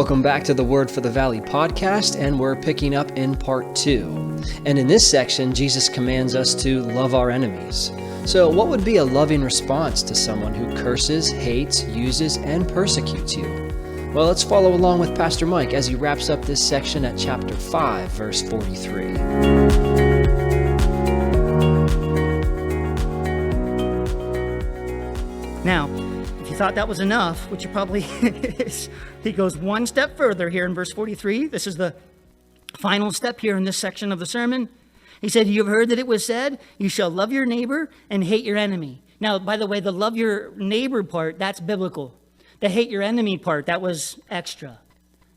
Welcome back to the Word for the Valley podcast, and we're picking up in part 2. And in this section, Jesus commands us to love our enemies. So what would be a loving response to someone who curses, hates, uses, and persecutes you? Well, let's follow along with Pastor Mike as he wraps up this section at chapter 5, verse 43. Now, if you thought that was enough, which it probably is, he goes one step further here in verse 43. This is the final step here in this section of the sermon. He said, "You have heard that it was said, you shall love your neighbor and hate your enemy." Now, by the way, the love your neighbor part, that's biblical. The hate your enemy part, that was extra,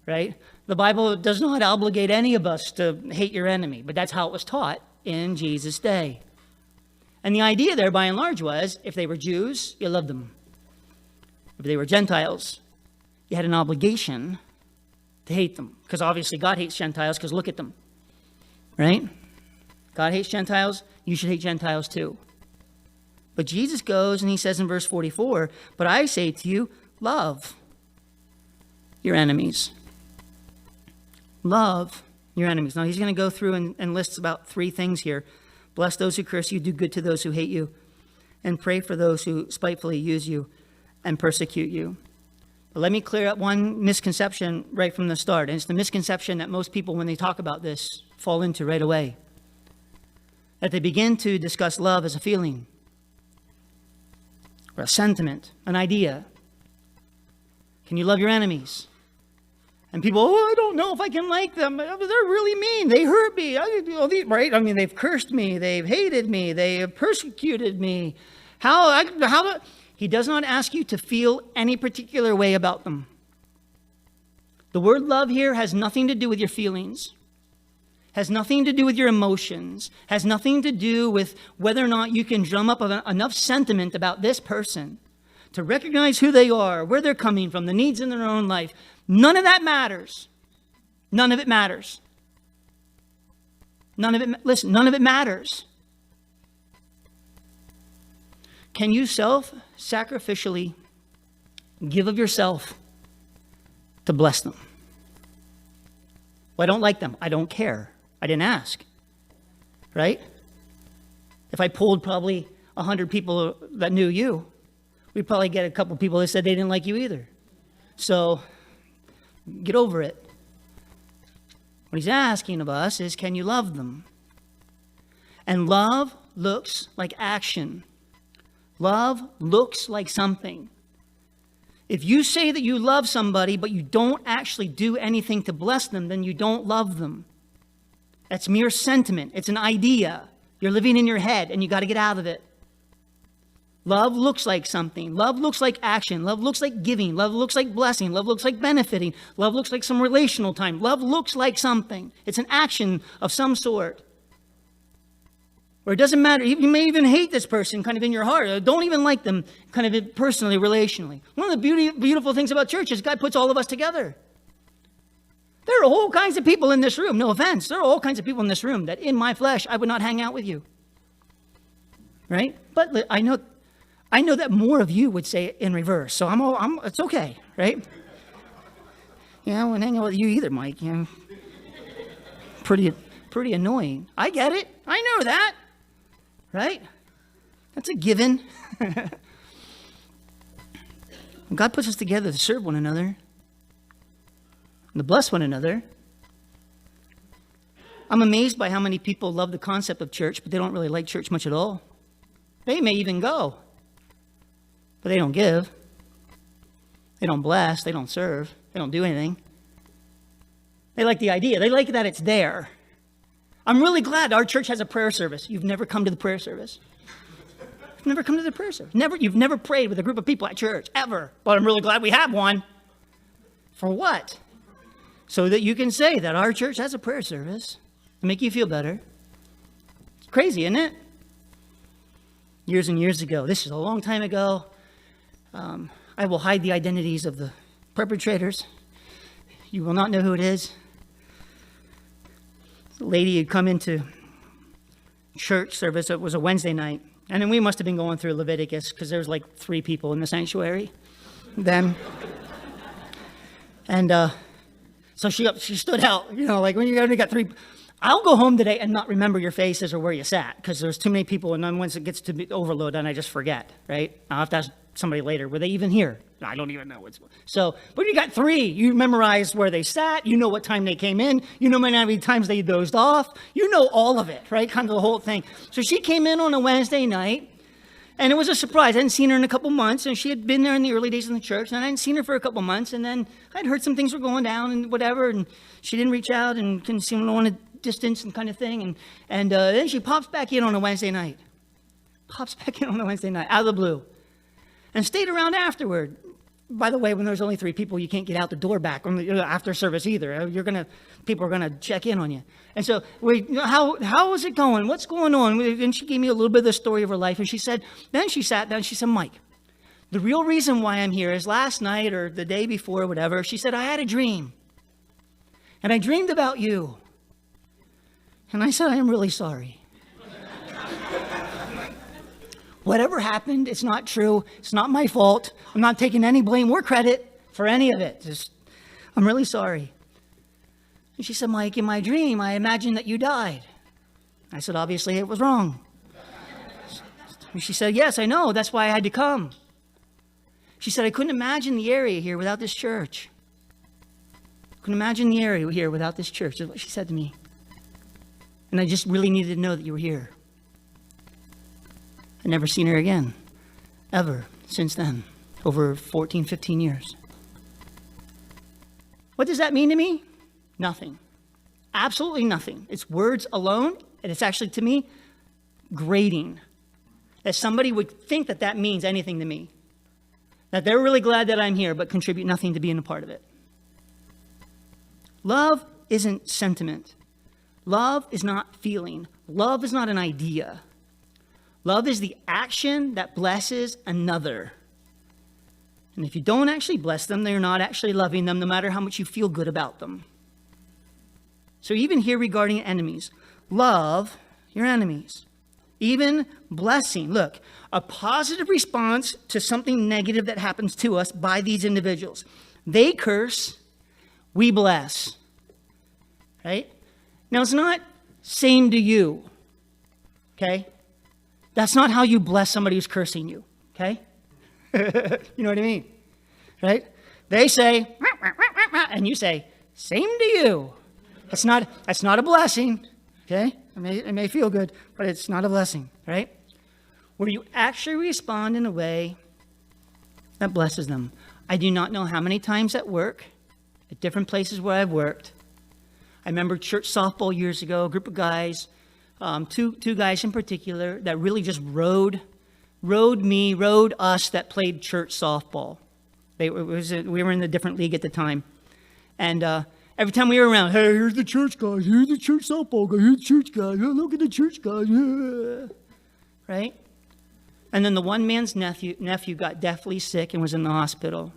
right? The Bible does not obligate any of us to hate your enemy, but that's how it was taught in Jesus' day. And the idea there, by and large, was if they were Jews, you loved them. If they were Gentiles, you had an obligation to hate them. Because obviously God hates Gentiles, because look at them, right? God hates Gentiles, you should hate Gentiles too. But Jesus goes and he says in verse 44, "But I say to you, love your enemies." Love your enemies. Now he's going to go through and lists about 3 things here. Bless those who curse you, do good to those who hate you, and pray for those who spitefully use you and persecute you. But let me clear up one misconception right from the start. And it's the misconception that most people, when they talk about this, fall into right away. That they begin to discuss love as a feeling, or a sentiment, an idea. Can you love your enemies? And people, I don't know if I can like them. They're really mean. They hurt me. Right? I mean, they've cursed me. They've hated me. They have persecuted me. He does not ask you to feel any particular way about them. The word love here has nothing to do with your feelings, has nothing to do with your emotions, has nothing to do with whether or not you can drum up enough sentiment about this person to recognize who they are, where they're coming from, the needs in their own life. None of that matters. None of it matters. None of it matters. Can you self-sacrificially give of yourself to bless them? Well, I don't like them. I don't care. I didn't ask. Right? If I polled probably 100 people that knew you, we'd probably get a couple people that said they didn't like you either. So get over it. What he's asking of us is, can you love them? And love looks like action. Love looks like something. If you say that you love somebody, but you don't actually do anything to bless them, then you don't love them. That's mere sentiment. It's an idea. You're living in your head, and you got to get out of it. Love looks like something. Love looks like action. Love looks like giving. Love looks like blessing. Love looks like benefiting. Love looks like some relational time. Love looks like something. It's an action of some sort. Or it doesn't matter. You may even hate this person kind of in your heart. Or don't even like them kind of personally, relationally. One of the beautiful things about church is God puts all of us together. There are all kinds of people in this room. No offense. There are all kinds of people in this room that in my flesh, I would not hang out with you. Right? But I know that more of you would say it in reverse. So it's okay, right? Yeah, I wouldn't hang out with you either, Mike. You know, pretty annoying. I get it. I know that. Right? That's a given. God puts us together to serve one another and to bless one another. I'm amazed by how many people love the concept of church, but they don't really like church much at all. They may even go, but they don't give. They don't bless. They don't serve. They don't do anything. They like the idea. They like that it's there. I'm really glad our church has a prayer service. You've never come to the prayer service. You've never come to the prayer service. You've never prayed with a group of people at church, ever. But I'm really glad we have one. For what? So that you can say that our church has a prayer service to make you feel better. It's crazy, isn't it? Years and years ago, this is a long time ago, I will hide the identities of the perpetrators. You will not know who it is. A lady had come into church service. It was a Wednesday night. And then we must have been going through Leviticus because there was like 3 people in the sanctuary then. And So she stood out, like when you only got three. I'll go home today and not remember your faces or where you sat because there's too many people, and then once it gets to be overload, then I just forget, right? I'll have to ask somebody later, were they even here? I don't even know what's. So, but you got three. You memorized where they sat. You know what time they came in. You know how many times they dozed off. You know all of it, right? Kind of the whole thing. So she came in on a Wednesday night, and it was a surprise. I hadn't seen her in a couple months, and she had been there in the early days in the church, and I hadn't seen her for a couple months, and then I'd heard some things were going down and whatever, and she didn't reach out and couldn't seem to want to distance and kind of thing, and then she pops back in on a Wednesday night. Out of the blue, and stayed around afterward. By the way, when there's only three people, you can't get out the door back after service either. People are gonna check in on you. And so, how is it going? What's going on? And she gave me a little bit of the story of her life. And she said, then she sat down. She said, Mike, the real reason why I'm here is last night or the day before, or whatever. She said, I had a dream, and I dreamed about you. And I said, I am really sorry. Whatever happened, it's not true. It's not my fault. I'm not taking any blame or credit for any of it. I'm really sorry. And she said, Mike, in my dream, I imagined that you died. I said, obviously it was wrong. And she said, yes, I know. That's why I had to come. She said, I couldn't imagine the area here without this church. Couldn't imagine the area here without this church. That's what she said to me. And I just really needed to know that you were here. I've never seen her again, ever, since then, over 14, 15 years. What does that mean to me? Nothing. Absolutely nothing. It's words alone, and it's actually, to me, grating. That somebody would think that that means anything to me. That they're really glad that I'm here, but contribute nothing to being a part of it. Love isn't sentiment. Love is not feeling. Love is not an idea. Love is the action that blesses another. And if you don't actually bless them, then you're not actually loving them, no matter how much you feel good about them. So even here regarding enemies, love your enemies. Even blessing. Look, a positive response to something negative that happens to us by these individuals. They curse, we bless. Right? Now, it's not same to you. Okay? That's not how you bless somebody who's cursing you, okay? You know what I mean, right? They say, and you say, same to you. That's not a blessing, okay? It may feel good, but it's not a blessing, right? Where you actually respond in a way that blesses them. I do not know how many times at work, at different places where I've worked. I remember church softball years ago, a group of guys, two guys in particular that really just rode us that played church softball. We were in a different league at the time. And every time we were around, hey, here's the church guys, here's the church softball guy, here's the church guys, oh, look at the church guys, right? And then the one man's nephew got deathly sick and was in the hospital.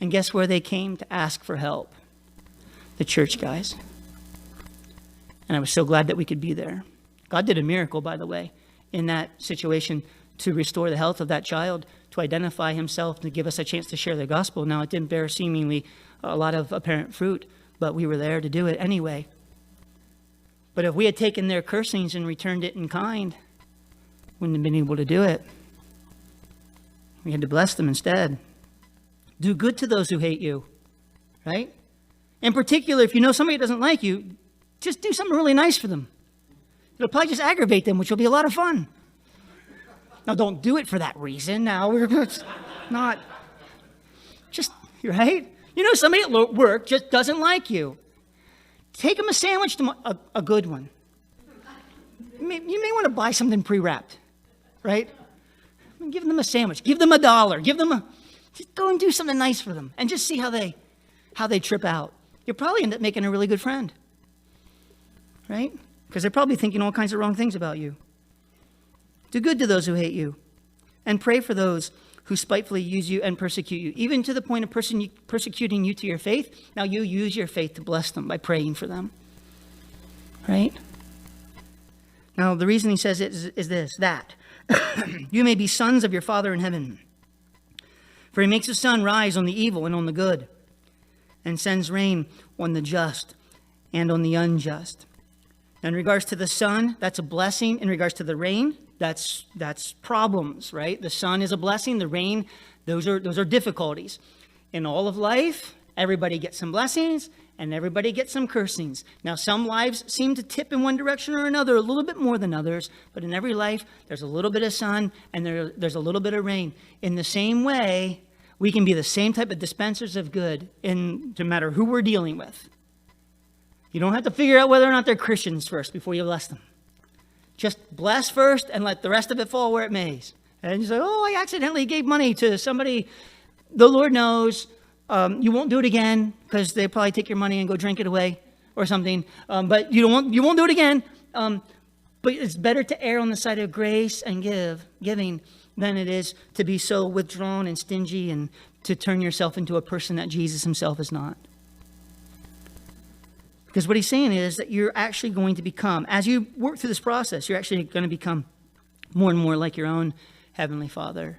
And guess where they came to ask for help? The church guys. And I was so glad that we could be there. God did a miracle, by the way, in that situation to restore the health of that child, to identify himself, to give us a chance to share the gospel. Now, it didn't bear seemingly a lot of apparent fruit, but we were there to do it anyway. But if we had taken their cursings and returned it in kind, wouldn't have been able to do it. We had to bless them instead. Do good to those who hate you, right? In particular, if you know somebody doesn't like you, just do something really nice for them. It'll probably just aggravate them, which will be a lot of fun. Now, don't do it for that reason. Now, we're not just, right? You know, somebody at work just doesn't like you. Take them a sandwich, a good one. You may want to buy something pre-wrapped, right? Give them a sandwich. Give them $1. Just go and do something nice for them and just see how they trip out. You'll probably end up making a really good friend, right? Because they're probably thinking all kinds of wrong things about you. Do good to those who hate you, and pray for those who spitefully use you and persecute you, even to the point of persecuting you to your faith. Now you use your faith to bless them by praying for them, right? Now the reason he says it is this, that you may be sons of your Father in heaven. For he makes his sun rise on the evil and on the good, and sends rain on the just and on the unjust. In regards to the sun, that's a blessing. In regards to the rain, that's problems, right? The sun is a blessing. The rain, those are difficulties. In all of life, everybody gets some blessings and everybody gets some cursings. Now, some lives seem to tip in one direction or another a little bit more than others, but in every life, there's a little bit of sun and there's a little bit of rain. In the same way, we can be the same type of dispensers of good no matter who we're dealing with. You don't have to figure out whether or not they're Christians first before you bless them. Just bless first and let the rest of it fall where it may. And you say, oh, I accidentally gave money to somebody. The Lord knows you won't do it again because they probably take your money and go drink it away or something. But you won't do it again. But it's better to err on the side of grace and giving than it is to be so withdrawn and stingy and to turn yourself into a person that Jesus himself is not. Because what he's saying is that you're actually going to become, as you work through this process, you're actually going to become more and more like your own Heavenly Father.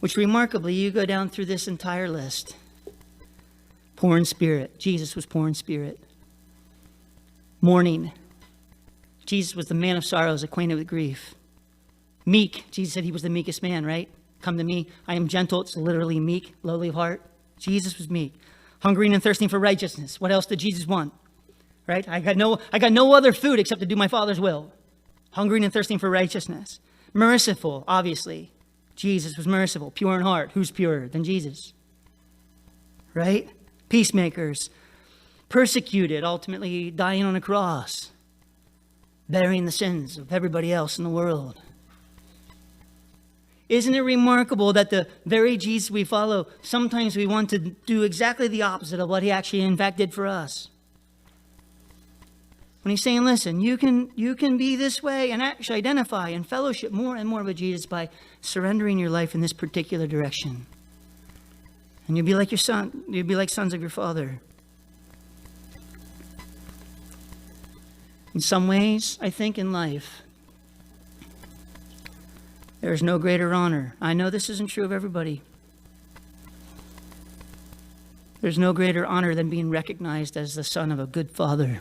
Which remarkably, you go down through this entire list. Poor in spirit. Jesus was poor in spirit. Mourning. Jesus was the man of sorrows, acquainted with grief. Meek. Jesus said he was the meekest man, right? Come to me. I am gentle. It's literally meek, lowly of heart. Jesus was meek. Hungering and thirsting for righteousness. What else did Jesus want? Right? I got no other food except to do my Father's will. Hungering and thirsting for righteousness. Merciful, obviously. Jesus was merciful, pure in heart. Who's purer than Jesus? Right? Peacemakers. Persecuted, ultimately dying on a cross. Bearing the sins of everybody else in the world. Isn't it remarkable that the very Jesus we follow, sometimes we want to do exactly the opposite of what he actually in fact did for us? When he's saying, listen, you can be this way and actually identify and fellowship more and more with Jesus by surrendering your life in this particular direction. And you'll be like your son, you'll be like sons of your Father. In some ways, I think in life, there is no greater honor. I know this isn't true of everybody. There's no greater honor than being recognized as the son of a good father.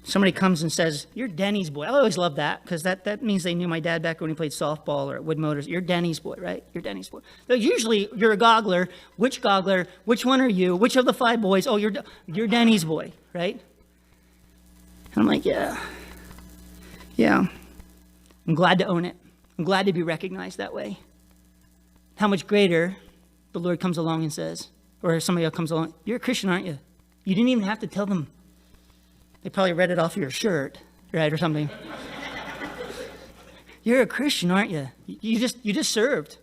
Somebody comes and says, you're Denny's boy. I always love that because that means they knew my dad back when he played softball or at Wood Motors. You're Denny's boy, right? You're Denny's boy. So usually you're a goggler. Which goggler? Which one are you? Which of the 5 boys? Oh, you're Denny's boy, right? And I'm like, yeah. I'm glad to own it. I'm glad to be recognized that way. How much greater the Lord comes along and says, or somebody else comes along, you're a Christian, aren't you? You didn't even have to tell them. They probably read it off your shirt, right, or something. You're a Christian, aren't you? You just served.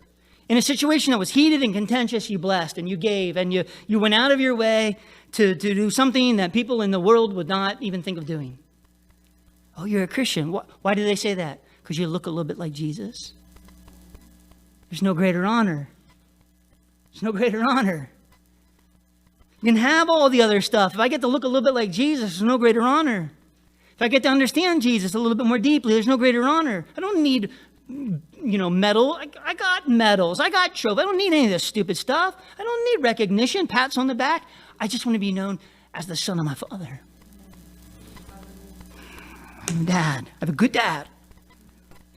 In a situation that was heated and contentious, you blessed and you gave and you went out of your way to do something that people in the world would not even think of doing. Oh, you're a Christian. Why do they say that? Because you look a little bit like Jesus. There's no greater honor. There's no greater honor. You can have all the other stuff. If I get to look a little bit like Jesus, there's no greater honor. If I get to understand Jesus a little bit more deeply, there's no greater honor. I don't need, medal. I got medals. I got trophies. I don't need any of this stupid stuff. I don't need recognition, pats on the back. I just want to be known as the son of my Father. I'm a dad. I have a good dad.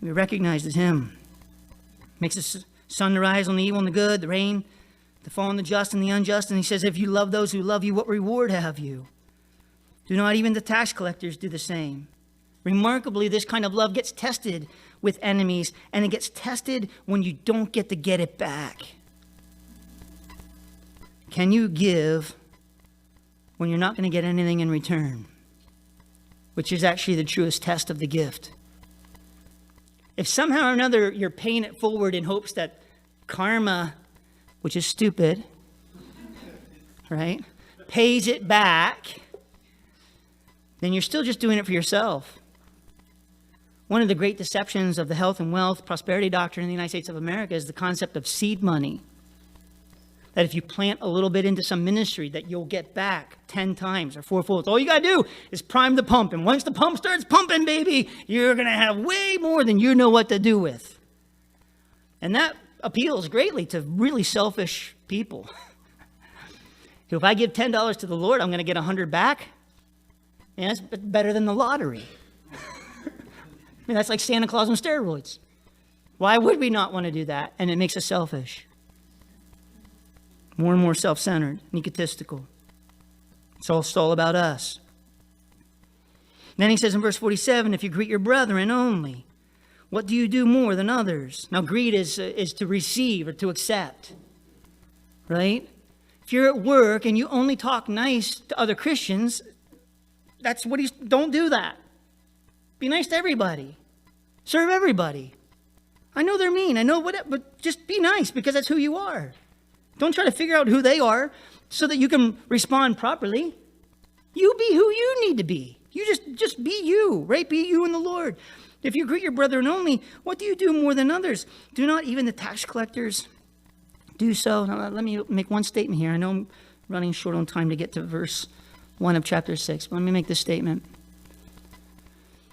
Be recognized as him. Makes the sun to rise on the evil and the good, the rain to fall on the just and the unjust. And he says, if you love those who love you, what reward have you? Do not even the tax collectors do the same? Remarkably, this kind of love gets tested with enemies, and it gets tested when you don't get to get it back. Can you give when you're not going to get anything in return? Which is actually the truest test of the gift. If somehow or another you're paying it forward in hopes that karma, which is stupid, right, pays it back, then you're still just doing it for yourself. One of the great deceptions of the health and wealth prosperity doctrine in the United States of America is the concept of seed money. That if you plant a little bit into some ministry, that you'll get back 10 times or fourfold. All you got to do is prime the pump. And once the pump starts pumping, baby, you're going to have way more than you know what to do with. And that appeals greatly to really selfish people. If I give $10 to the Lord, I'm going to get 100 back. Yeah, that's better than the lottery. I mean, that's like Santa Claus on steroids. Why would we not want to do that? And it makes us selfish. More and more self-centered and egotistical. It's all about us. Then he says in verse 47, if you greet your brethren only, what do you do more than others? Now, greet is to receive or to accept, right? If you're at work and you only talk nice to other Christians, don't do that. Be nice to everybody. Serve everybody. I know they're mean. I know but just be nice because that's who you are. Don't try to figure out who they are so that you can respond properly. You be who you need to be. You just be you, right? Be you in the Lord. If you greet your brethren only, what do you do more than others? Do not even the tax collectors do so? Now, let me make one statement here. I know I'm running short on time to get to verse 1 of chapter 6. But let me make this statement.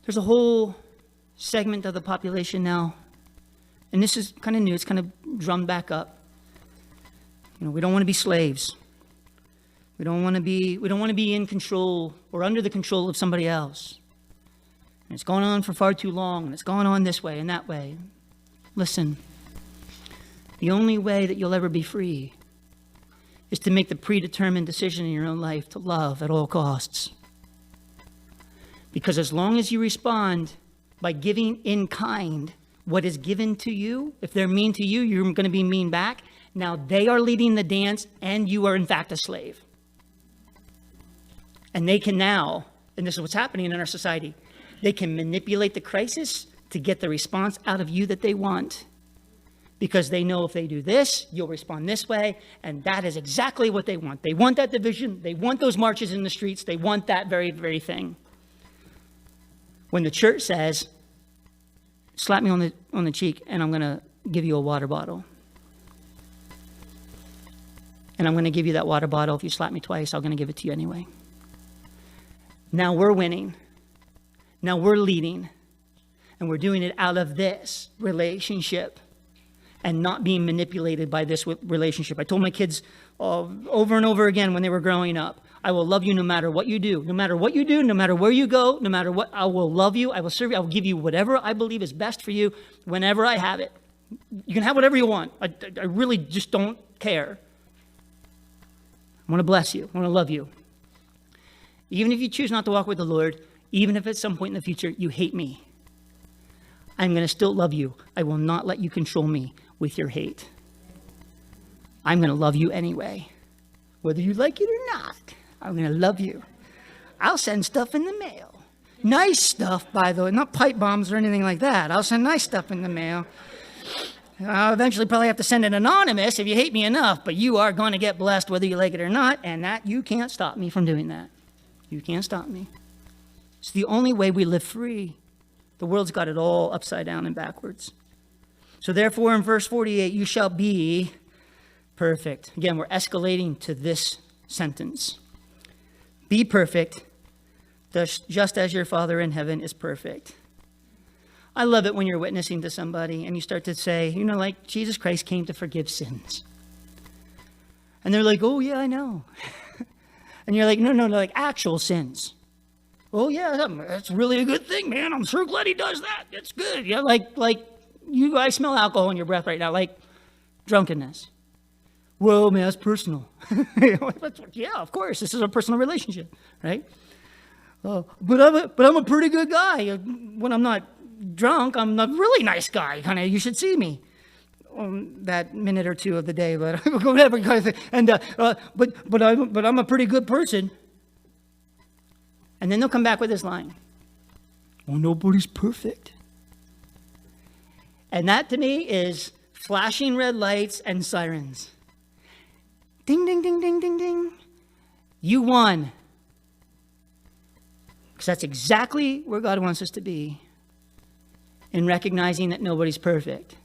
There's a whole segment of the population now, and this is kind of new. It's kind of drummed back up. We don't want to be slaves. We don't want to be in control or under the control of somebody else. And it's gone on for far too long, and it's gone on this way and that way. Listen, the only way that you'll ever be free is to make the predetermined decision in your own life to love at all costs. Because as long as you respond by giving in kind what is given to you, if they're mean to you, you're going to be mean back. Now they are leading the dance, and you are in fact a slave. And they can now, and this is what's happening in our society, they can manipulate the crisis to get the response out of you that they want. Because they know if they do this, you'll respond this way, and that is exactly what they want. They want that division. They want those marches in the streets. They want that very, very thing. When the church says, slap me on the cheek, and I'm going to give you a water bottle. And I'm going to give you that water bottle. If you slap me twice, I'm going to give it to you anyway. Now we're winning. Now we're leading. And we're doing it out of this relationship and not being manipulated by this relationship. I told my kids over and over again when they were growing up, I will love you no matter what you do. No matter what you do, no matter where you go, no matter what, I will love you. I will serve you. I will give you whatever I believe is best for you whenever I have it. You can have whatever you want. I really just don't care. I want to bless you. I want to love you. Even if you choose not to walk with the Lord, even if at some point in the future you hate me, I'm going to still love you. I will not let you control me with your hate. I'm going to love you anyway. Whether you like it or not, I'm going to love you. I'll send stuff in the mail. Nice stuff, by the way, not pipe bombs or anything like that. I'll send nice stuff in the mail. I'll eventually probably have to send it anonymous if you hate me enough, but you are going to get blessed whether you like it or not, and that you can't stop me from doing that. You can't stop me. It's the only way we live free. The world's got it all upside down and backwards. So therefore, in verse 48, you shall be perfect. Again, we're escalating to this sentence. Be perfect, just as your Father in heaven is perfect. I love it when you're witnessing to somebody and you start to say, like Jesus Christ came to forgive sins. And they're like, oh, yeah, I know. And you're like, no, like actual sins. Oh, yeah, that's really a good thing, man. I'm so glad he does that. It's good. Yeah, like you guys smell alcohol in your breath right now, like drunkenness. Whoa, man, that's personal. Yeah, of course. This is a personal relationship, right? But I'm a pretty good guy. When I'm not drunk, I'm a really nice guy. Kind of, you should see me that minute or two of the day. But whatever kind of thing. And but I'm a pretty good person. And then they'll come back with this line. Well, nobody's perfect. And that to me is flashing red lights and sirens. Ding, ding, ding, ding, ding, ding. You won. Because that's exactly where God wants us to be in recognizing that nobody's perfect.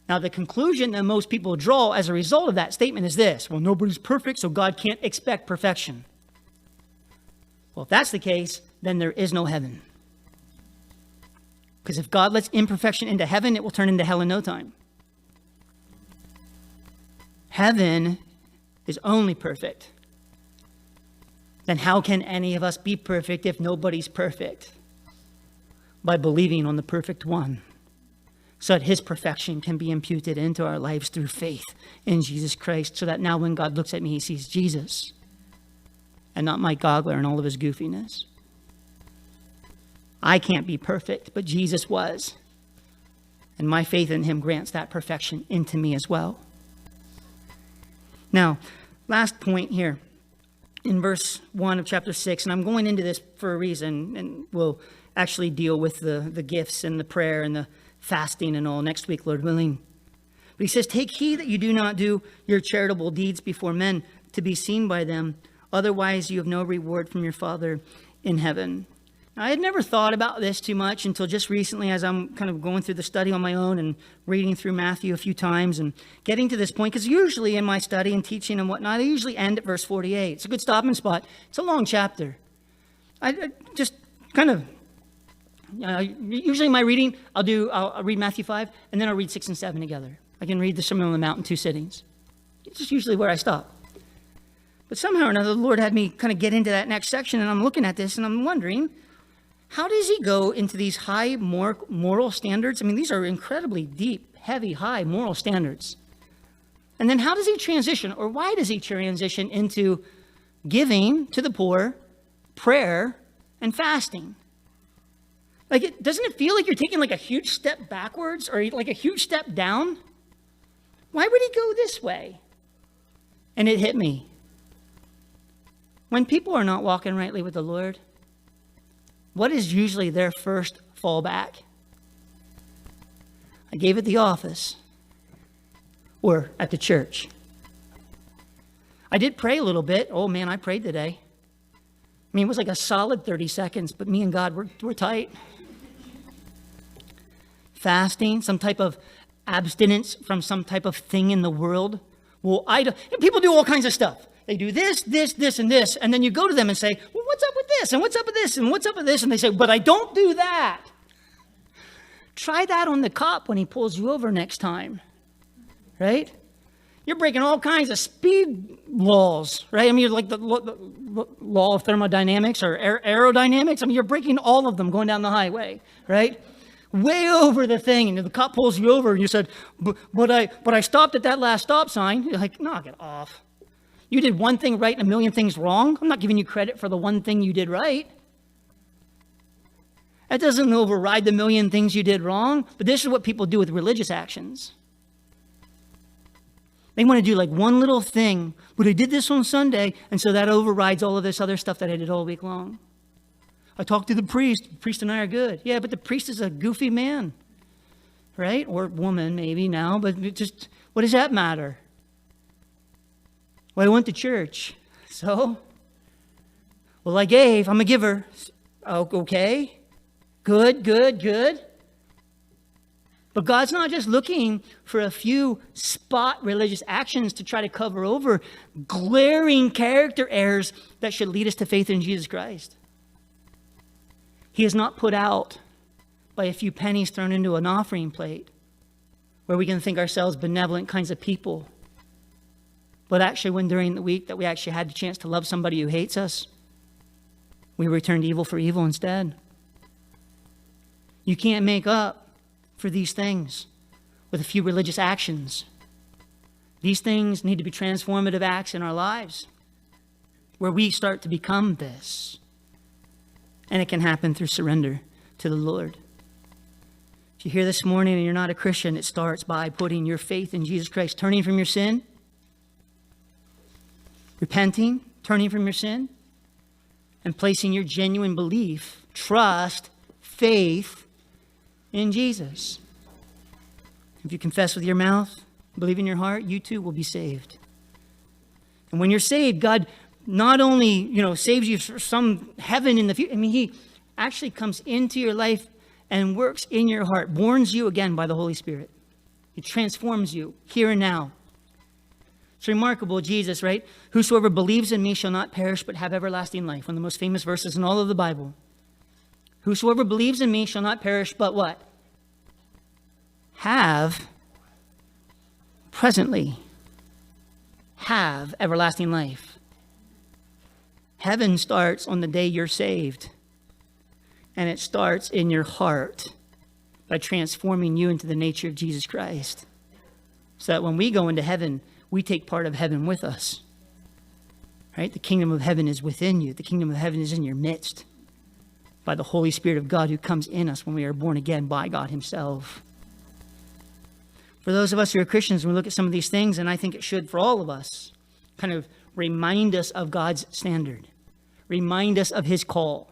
Now, the conclusion that most people draw as a result of that statement is this. Well, nobody's perfect, so God can't expect perfection. Well, if that's the case, then there is no heaven. Because if God lets imperfection into heaven, it will turn into hell in no time. Heaven is only perfect, then how can any of us be perfect if nobody's perfect? By believing on the perfect one, so that his perfection can be imputed into our lives through faith in Jesus Christ, so that now when God looks at me, he sees Jesus and not Mike Gogler and all of his goofiness. I can't be perfect, but Jesus was. And my faith in him grants that perfection into me as well. Now, last point here in verse 1 of chapter 6, and I'm going into this for a reason, and we'll actually deal with the gifts and the prayer and the fasting and all next week, Lord willing. But he says, take heed that you do not do your charitable deeds before men to be seen by them. Otherwise, you have no reward from your Father in heaven. Now, I had never thought about this too much until just recently, as I'm kind of going through the study on my own and reading through Matthew a few times and getting to this point, because usually in my study and teaching and whatnot, I usually end at verse 48. It's a good stopping spot. It's a long chapter. I just kind of, usually in my reading, I'll read Matthew 5, and then I'll read 6 and 7 together. I can read the Sermon on the Mount in 2 sittings. It's just usually where I stop. But somehow or another, the Lord had me kind of get into that next section, and I'm looking at this, and I'm wondering, how does he go into these high moral standards? I mean, these are incredibly deep, heavy, high moral standards. And then how does he transition, or why does he transition into giving to the poor, prayer, and fasting? Like, doesn't it feel like you're taking like a huge step backwards or like a huge step down? Why would he go this way? And it hit me. When people are not walking rightly with the Lord, what is usually their first fallback? I gave at the office or at the church. I did pray a little bit. Oh man, I prayed today. I mean, it was like a solid 30 seconds, but me and God, we're tight. Fasting, some type of abstinence from some type of thing in the world. Well, people do all kinds of stuff. They do this, and this. And then you go to them and say, well, what's up with this? And what's up with this? And what's up with this? And they say, but I don't do that. Try that on the cop when he pulls you over next time, right? You're breaking all kinds of speed laws, right? I mean, you're like the law of thermodynamics or aerodynamics. I mean, you're breaking all of them going down the highway, right? Way over the thing, and the cop pulls you over, and you said, but I stopped at that last stop sign. You're like, knock it off. You did one thing right and a million things wrong. I'm not giving you credit for the one thing you did right. That doesn't override the million things you did wrong, but this is what people do with religious actions. They want to do like one little thing, but I did this on Sunday, and so that overrides all of this other stuff that I did all week long. I talked to the priest. The priest and I are good. Yeah, but the priest is a goofy man, right? Or woman maybe now, but just, what does that matter? Well, I went to church. So? Well, I gave. I'm a giver. Oh, okay. Good. But God's not just looking for a few spot religious actions to try to cover over glaring character errors that should lead us to faith in Jesus Christ. He is not put out by a few pennies thrown into an offering plate where we can think ourselves benevolent kinds of people. But actually, when during the week that we actually had the chance to love somebody who hates us, we returned evil for evil instead. You can't make up for these things with a few religious actions. These things need to be transformative acts in our lives where we start to become this. And it can happen through surrender to the Lord. If you're here this morning and you're not a Christian, it starts by putting your faith in Jesus Christ, turning from your sin, repenting, turning from your sin, and placing your genuine belief, trust, faith in Jesus. If you confess with your mouth, believe in your heart, you too will be saved. And when you're saved, God not only, saves you from some heaven in the future. I mean, he actually comes into your life and works in your heart, borns you again by the Holy Spirit. He transforms you here and now. It's remarkable, Jesus, right? Whosoever believes in me shall not perish, but have everlasting life. One of the most famous verses in all of the Bible. Whosoever believes in me shall not perish, but what? Have presently. have everlasting life. Heaven starts on the day you're saved. And it starts in your heart by transforming you into the nature of Jesus Christ. So that when we go into heaven, we take part of heaven with us. Right? The kingdom of heaven is within you. The kingdom of heaven is in your midst by the Holy Spirit of God who comes in us when we are born again by God himself. For those of us who are Christians, we look at some of these things, and I think it should for all of us, kind of remind us of God's standard. Remind us of his call.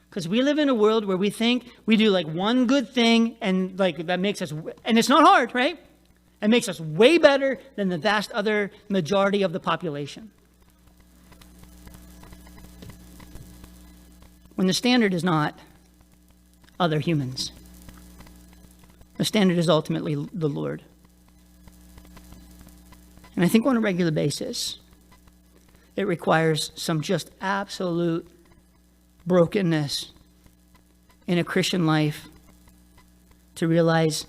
Because we live in a world where we think we do like one good thing and like that makes us, and it's not hard, right? It makes us way better than the vast other majority of the population. When the standard is not other humans. The standard is ultimately the Lord. And I think on a regular basis, it requires some just absolute brokenness in a Christian life to realize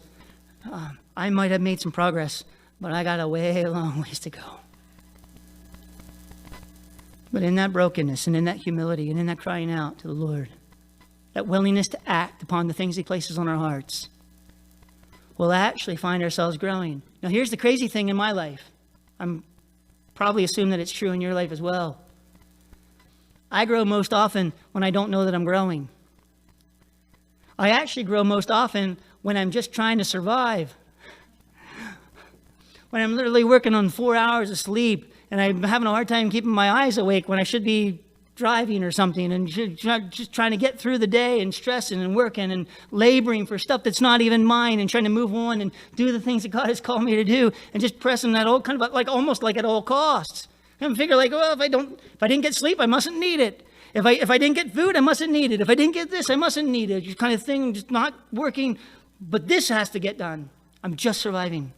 I might have made some progress, but I got a way long ways to go. But in that brokenness and in that humility and in that crying out to the Lord, that willingness to act upon the things he places on our hearts, we'll actually find ourselves growing. Now, here's the crazy thing in my life. I'm probably assume that it's true in your life as well. I grow most often when I don't know that I'm growing. I actually grow most often when I'm just trying to survive. When I'm literally working on 4 hours of sleep and I'm having a hard time keeping my eyes awake when I should be driving or something and just trying to get through the day and stressing and working and laboring for stuff that's not even mine and trying to move on and do the things that God has called me to do and just pressing that old kind of like almost like at all costs. And figure like, well, if I didn't get sleep, I mustn't need it. If I didn't get food, I mustn't need it. If I didn't get this, I mustn't need it. Just kind of thing, just not working. But this has to get done. I'm just surviving.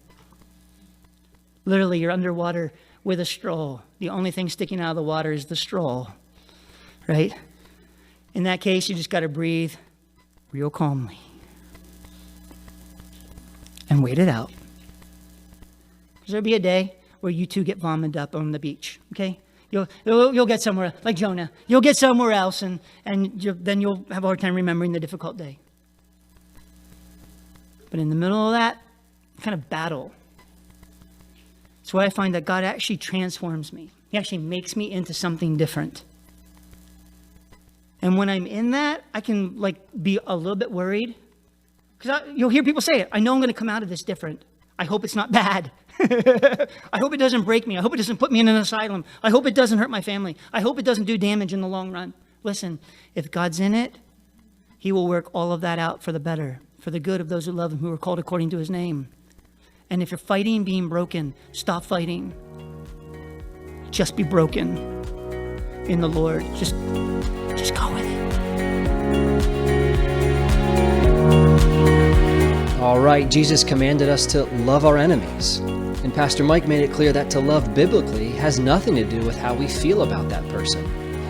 Literally, you're underwater with a straw. The only thing sticking out of the water is the straw, right? In that case, you just got to breathe real calmly and wait it out. Because there'll be a day where you two get vomited up on the beach, okay? You'll get somewhere, like Jonah. You'll get somewhere else, and then you'll have a hard time remembering the difficult day. But in the middle of that kind of battle, it's where I find that God actually transforms me. He actually makes me into something different. And when I'm in that, I can like be a little bit worried. Because you'll hear people say it. I know I'm going to come out of this different. I hope it's not bad. I hope it doesn't break me. I hope it doesn't put me in an asylum. I hope it doesn't hurt my family. I hope it doesn't do damage in the long run. Listen, if God's in it, he will work all of that out for the better, for the good of those who love him, who are called according to his name. And if you're fighting being broken, stop fighting. Just be broken in the Lord. Just go with it. All right, Jesus commanded us to love our enemies. And Pastor Mike made it clear that to love biblically has nothing to do with how we feel about that person.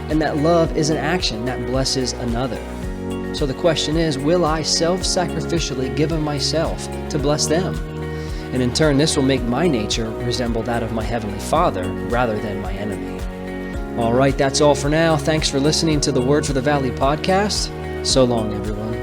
And that love is an action that blesses another. So the question is, will I self-sacrificially give of myself to bless them? And in turn, this will make my nature resemble that of my Heavenly Father rather than my enemy. All right, that's all for now. Thanks for listening to the Word for the Valley podcast. So long, everyone.